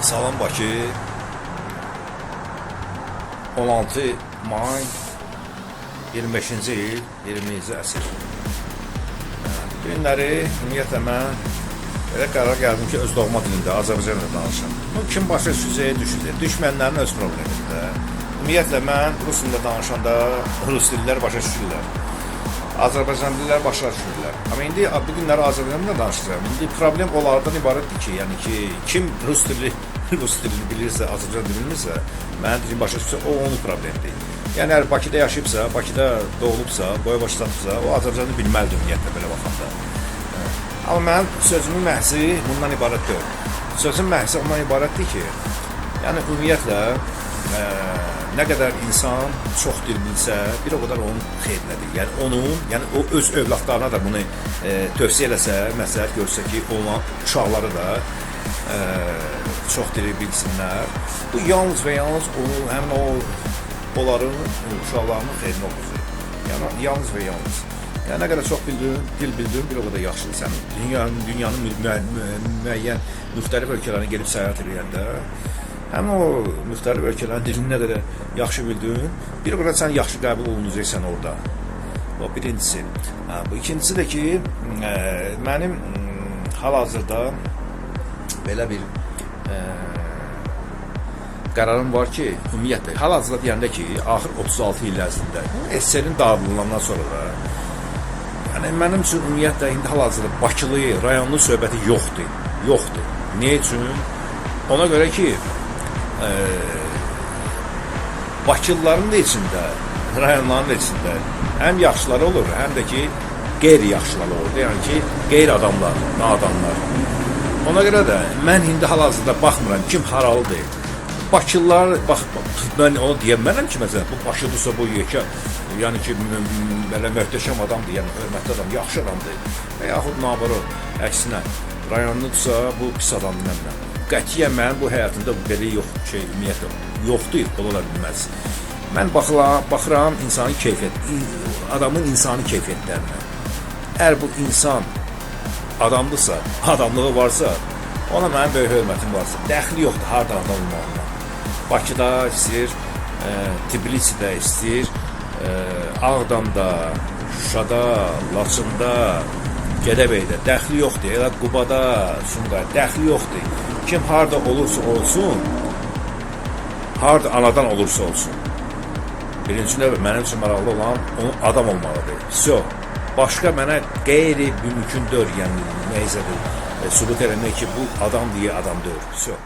Salam Bakı 16 may 25-ci il 20-ci əsr. Bu günləri ümumiyyətlə mən elə qərar gəldim ki, öz doğma dilində, Azərbaycanla danışım. Bu kim başa düşəcək, düşmənlərin öz problemidir. Ümumiyyətlə mən rus dilində danışanda rus dillər başa düşürlər. Azərbaycan dillər başa düşürlər. Amma indi bu günləri Azərbaycanla danışacağım. İndi problem onlardan ibarətdir ki, yəni ki, kim rus dilini bilirsə, Azərbaycan dilini bilmirsə, mənim dilim başa düşürsə, o onun problemidir. Yəni əgər Bakıda yaşayıbsa, Bakıda doğulubsa, boya başa satıbsa, o Azərbaycanı bilməlidir ümumiyyətlə belə baxanda. Amma mənim sözümün məhzi bundan ibarət deyil. Sözün məhzi ondan ibarətdir ki, yəni ümumiyyətlə nə qədər insan çox dil bilsə, bir o qədər onun xeyrinədir. Yəni o öz övladlarına da bunu tövsiyə eləsə, məsləhət görsə ki, olan uşaqları da çox dili bilsinlər. Bu yalnız və yalnız həmin onların uşaqlarının xeyrinə olur. Yəni yalnız və yalnız. Yəni nə qədər çox dil bildin, bir o qədər yaxşıdır. Sən dünyanın müəyyən müxtəlif ölkələrinə gelib səyahət edəndə, həmin o müxtəlif ölkələrin dilini nə qədər yaxşı bildin, bir o qədər sən yaxşı qəbul olunacaqsan orada. Bu birincisi. Bu ikincisi də ki, mənim hal-hazırda belə bir qərarım var ki, ümumiyyətlə, hal-hazırda deyəndə ki, axır 36 il ərzində, SSR-in dağıdılığından sonra da, yəni mənim üçün ümumiyyətlə, indi hal-hazırda Bakılı, rayonlu söhbəti yoxdur. Ne üçün? Ona görə ki, Bakılıların da içində, rayonların da içində həm yaxşıları olur, həm də ki, qeyri-yaxşıları olur. Yəni ki, qeyri-adamlar, nadanlar. Ona görə də mən indi hal-hazırda baxmıram, kim haralıdır. Bakılılar, bax, mən onu deyəmərəm ki, məsələn, bu Bakılıdırsa bu yekə, yəni ki, belə möhtəşəm adamdır, yəni hörmətli adam, yaxşı adamdır. Və yaxud nabarı, əksinə, rayonludursa bu pis adamdır məndən. Qətiyyən mənim bu həyatımda belə ümumiyyətlə yoxdur, ola bilməz. Mən baxıram insani keyfiyyət, adamın insani keyfiyyətlərinə. Əgər bu insan adamdırsa, adamlığı varsa, ona mənim böyük hörmətim varsa, dəxli yoxdur, harada adam olmağına. Bakıda istəyir, Tbilisidə istəyir, Ağdamda, Şuşada, Laçında, Gədəbəydə dəxli yoxdur, elə Qubada, Sumqayıda dəxli yoxdur. Kim harada olursa olsun, harada anadan olursa olsun. Birinci növbə mənim üçün maraqlı olan onun adam olmalıdır. Başqa mənə qeyri-mümkündür, yəni neyzədir, sübut eləmək ki, bu adam deyə adam deyil.